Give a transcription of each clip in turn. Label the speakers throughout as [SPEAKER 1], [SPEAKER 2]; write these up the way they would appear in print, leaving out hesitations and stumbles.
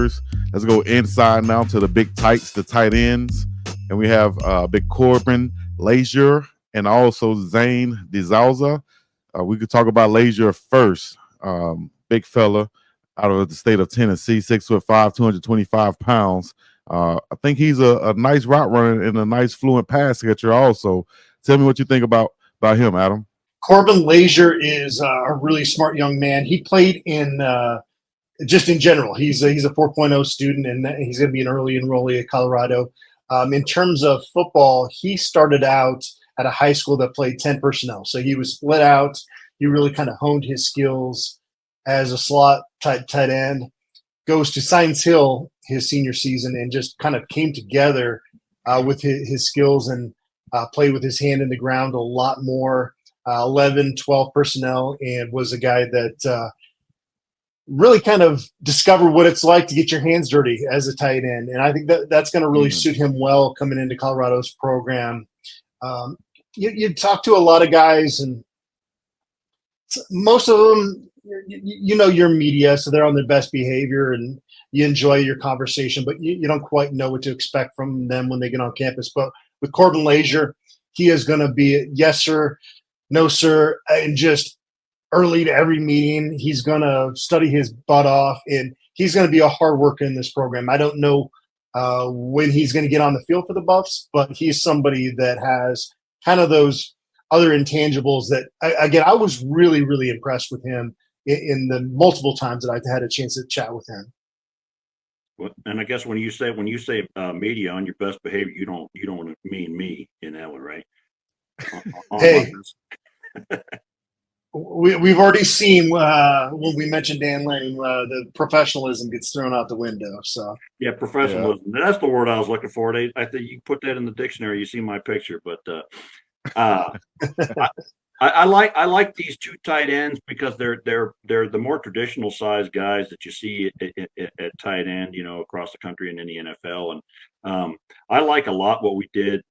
[SPEAKER 1] receivers. Let's go inside now to the big tights, the tight ends. And we have big Corbin Laisure and also Zane DeSouza. We could talk about Laisure first. Big fella out of the state of Tennessee, 6'5", 225 pounds. I think he's a nice route runner and a nice fluent pass catcher also. Tell me what you think about him, Adam.
[SPEAKER 2] Corbin Laisure is a really smart young man. He played in just in general. He's a 4.0 student, and he's going to be an early enrollee at Colorado. In terms of football, he started out at a high school that played 10 personnel. So he was split out. He really kind of honed his skills as a slot tight end. Goes to Science Hill his senior season and just kind of came together with his skills and played with his hand in the ground a lot more. 11, 12 personnel, and was a guy that really kind of discovered what it's like to get your hands dirty as a tight end. And I think that's going to really suit him well coming into Colorado's program. You talk to a lot of guys, and most of them, you know, your media, so they're on their best behavior and you enjoy your conversation, but you don't quite know what to expect from them when they get on campus. But with Corbin Laisure, he is going to be a yes, sir, no, sir, and just early to every meeting. He's going to study his butt off, and he's going to be a hard worker in this program. I don't know when he's going to get on the field for the Buffs, but he's somebody that has kind of those other intangibles that, again, I was really, really impressed with him in the multiple times that I've had a chance to chat with him.
[SPEAKER 3] Well, and I guess when you say media on your best behavior, you don't mean me in that one, right?
[SPEAKER 2] Hey, we've already seen when we mentioned Dan Lanning, the professionalism gets thrown out the window. So
[SPEAKER 3] yeah, professionalism. Yeah. That's the word I was looking for. I think you put that in the dictionary. You see my picture, but I like these two tight ends because they're the more traditional size guys that you see at tight end, you know, across the country and in the NFL. And I like a lot what we did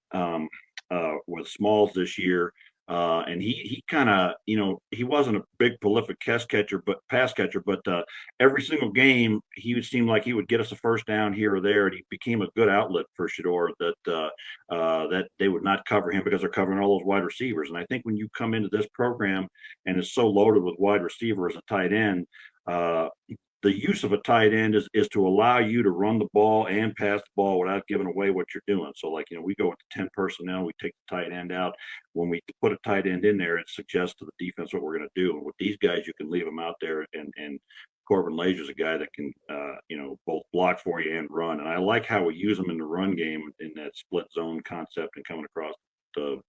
[SPEAKER 3] with Smalls this year. And he kind of, you know, he wasn't a big prolific pass catcher, but every single game he would seem like he would get us a first down here or there, and he became a good outlet for Shedeur that they would not cover him because they're covering all those wide receivers. And I think when you come into this program and it's so loaded with wide receiver as a tight end, the use of a tight end is to allow you to run the ball and pass the ball without giving away what you're doing. So, like, you know, we go with 10 personnel, we take the tight end out. When we put a tight end in there, it suggests to the defense what we're going to do. And with these guys, you can leave them out there. And Corbin Laisure is a guy that can, you know, both block for you and run. And I like how we use them in the run game in that split zone concept and coming across the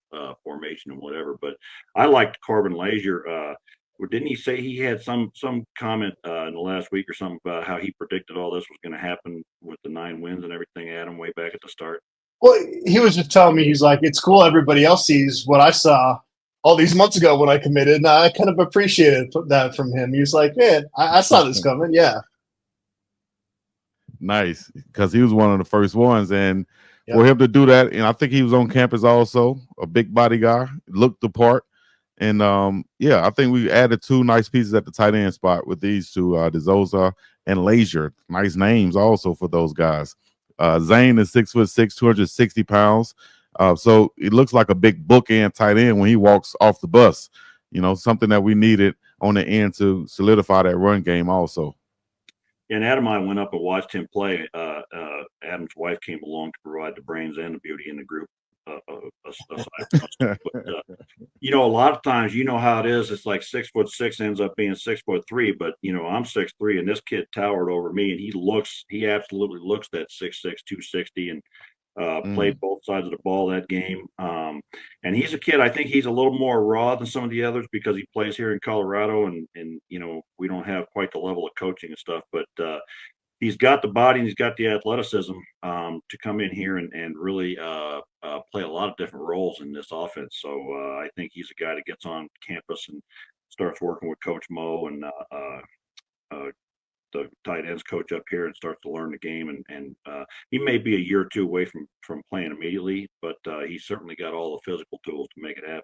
[SPEAKER 3] formation and whatever. But I liked Corbin Laisure. Or didn't he say he had some comment in the last week or something about how he predicted all this was going to happen with the 9 wins and everything, Adam, way back at the start?
[SPEAKER 2] Well, he was just telling me, he's like, it's cool everybody else sees what I saw all these months ago when I committed, and I kind of appreciated that from him. He was like, man, I saw this coming, yeah.
[SPEAKER 1] Nice, because he was one of the first ones, and for him to do that, and I think he was on campus also, a big body guy, looked the part. And I think we added 2 nice pieces at the tight end spot with these two, DeSouza and Laisure. Nice names also for those guys. Zane is 6'6", 260 pounds. So it looks like a big bookend tight end when he walks off the bus. You know, something that we needed on the end to solidify that run game also.
[SPEAKER 3] And Adam and I went up and watched him play. Adam's wife came along to provide the brains and the beauty in the group. But, you know, a lot of times, you know how it is. It's like 6'6" ends up being 6'3", but you know, I'm 6'3", and this kid towered over me, and he absolutely looks that 6'6", 260, and played both sides of the ball that game. And he's a kid. I think he's a little more raw than some of the others because he plays here in Colorado, and you know, we don't have quite the level of coaching and stuff, but he's got the body and he's got the athleticism to come in here and really play a lot of different roles in this offense. So I think he's a guy that gets on campus and starts working with Coach Mo and the tight ends coach up here and starts to learn the game. And he may be a year or 2 away from playing immediately, but he's certainly got all the physical tools to make it happen.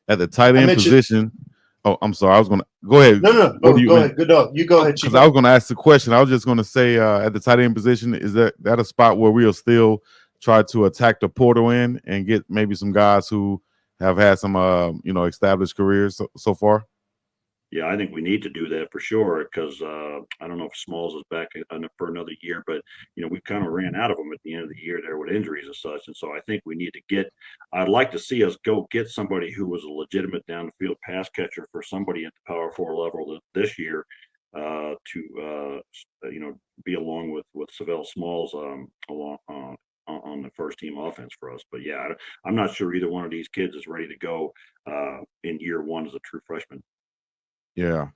[SPEAKER 1] At the tight end position, Oh, I'm sorry. I was going to go ahead.
[SPEAKER 2] No. Go ahead. Good dog. You go ahead,
[SPEAKER 1] Because
[SPEAKER 2] Chico.
[SPEAKER 1] I was going to ask the question. I was just going to say at the tight end position, is that a spot where we'll still try to attack the portal in and get maybe some guys who have had some established careers so far?
[SPEAKER 3] Yeah, I think we need to do that for sure because I don't know if Smalls is back for another year, but we kind of ran out of them at the end of the year there with injuries and such, and so I think we need to get. I'd like to see us go get somebody who was a legitimate down the field pass catcher for somebody at the Power 4 level this year to be along with Savell Smalls along. On the first team offense for us, but yeah, I'm not sure either one of these kids is ready to go in year one as a true freshman.
[SPEAKER 1] Yeah.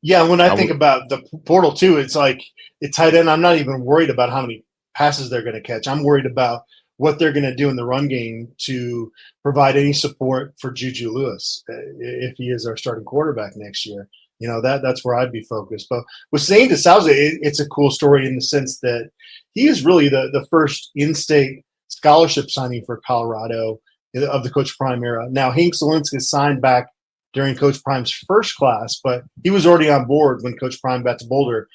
[SPEAKER 2] When I think about the portal too, it's like it's tight end. I'm not even worried about how many passes they're going to catch. I'm worried about what they're going to do in the run game to provide any support for Juju Lewis if he is our starting quarterback next year. That's where I'd be focused. But with Zane DeSouza, it's a cool story in the sense that he is really the first in-state scholarship signing for Colorado of the Coach Prime era. Now, Hank Zielinski signed back during Coach Prime's first class, but he was already on board when Coach Prime got to Boulder.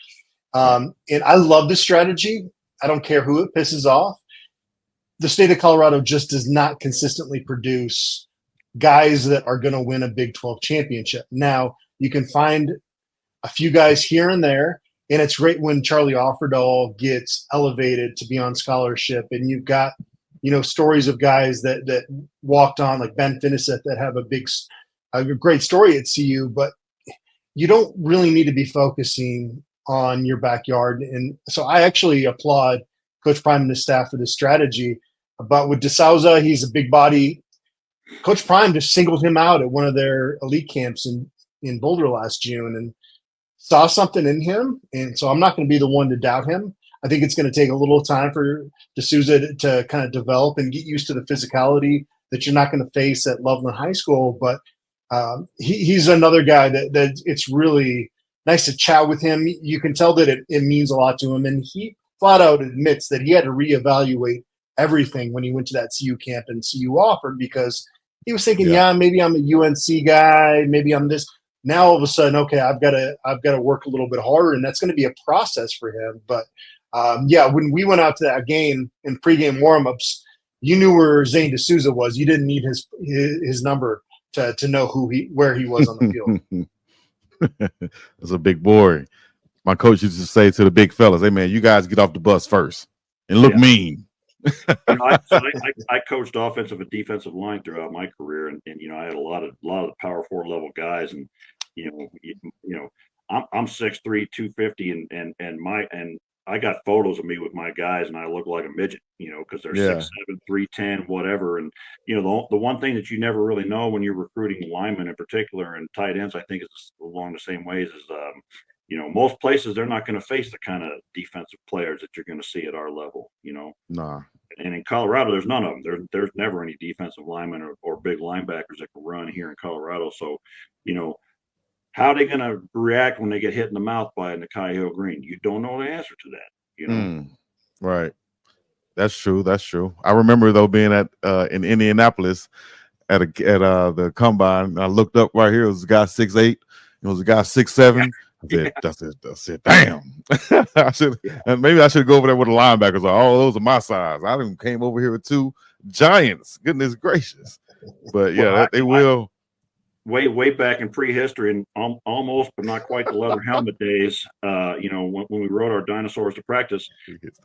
[SPEAKER 2] And I love this strategy. I don't care who it pisses off. The state of Colorado just does not consistently produce guys that are going to win a Big 12 championship. Now, you can find a few guys here and there, and it's great when Charlie Offerdahl gets elevated to be on scholarship, and you've got, stories of guys that walked on, like Ben Finiseth, that have a great story at CU, but you don't really need to be focusing on your backyard. And so I actually applaud Coach Prime and his staff for this strategy. But with DeSouza, he's a big body. Coach Prime just singled him out at one of their elite camps in Boulder last June and saw something in him. And so I'm not going to be the one to doubt him. I think it's going to take a little time for DeSouza to kind of develop and get used to the physicality that you're not going to face at Loveland High School. But he's another guy that it's really nice to chat with him. You can tell that it means a lot to him. And he flat out admits that he had to reevaluate everything when he went to that CU camp and CU offered, because he was thinking, maybe I'm a UNC guy, maybe I'm this. Now all of a sudden, okay, I've got to work a little bit harder, and that's going to be a process for him. But when we went out to that game in pregame warmups, you knew where Zane DeSouza was. You didn't need his number to know where he was on the field.
[SPEAKER 1] That's a big boy. My coach used to say to the big fellas, "Hey man, you guys get off the bus first and look mean."
[SPEAKER 3] I coached offensive and defensive line throughout my career, and I had a lot of the Power 4 level guys, and I'm 6'3", 250, and I got photos of me with my guys, and I look like a midget, because they're 6'7", 310, whatever. And the one thing that you never really know when you're recruiting linemen in particular and tight ends, I think is along the same ways is most places they're not going to face the kind of defensive players that you're going to see at our level,
[SPEAKER 1] Nah.
[SPEAKER 3] And in Colorado, there's none of them. There's never any defensive linemen or big linebackers that can run here in Colorado. So, how are they going to react when they get hit in the mouth by a Nakai Hill Green? You don't know the answer to that,
[SPEAKER 1] Right. That's true. I remember though being at in Indianapolis at the combine. I looked up right here. It was a guy 6'8". It was a guy 6'7". I said, damn. Maybe I should go over there with the linebackers. Like, oh, those are my size. I didn't came over here with two giants. Goodness gracious. But yeah, they will.
[SPEAKER 3] Way back in prehistory, and almost, but not quite the leather helmet days. When we rode our dinosaurs to practice,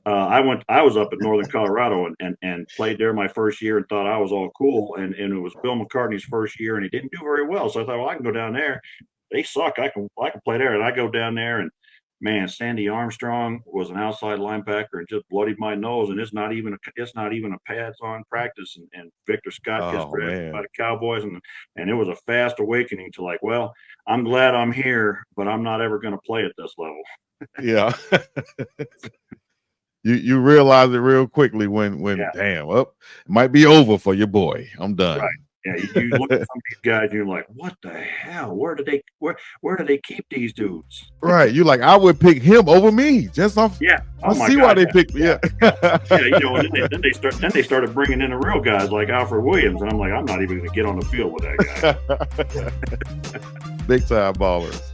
[SPEAKER 3] I was up at Northern Colorado and played there my first year and thought I was all cool. And it was Bill McCartney's first year, and he didn't do very well. So I thought, well, I can go down there. They suck. I can play there. And I go down there, and man, Sandy Armstrong was an outside linebacker and just bloodied my nose. And it's not even a pads on practice. And Victor Scott gets drafted by the Cowboys, and it was a fast awakening to like, well, I'm glad I'm here, but I'm not ever going to play at this level.
[SPEAKER 1] Yeah. You realize it real quickly when damn, it might be over for your boy. I'm done.
[SPEAKER 3] Right. Yeah, you look at some of these guys and you're like, what the hell? Where do they keep these dudes?
[SPEAKER 1] Right. You're like, I would pick him over me. Just off.
[SPEAKER 3] Yeah.
[SPEAKER 1] I see why they picked me. Yeah.
[SPEAKER 3] And then they started bringing in the real guys like Alfred Williams, and I'm like, I'm not even going to get on the field with that guy.
[SPEAKER 1] Big time ballers.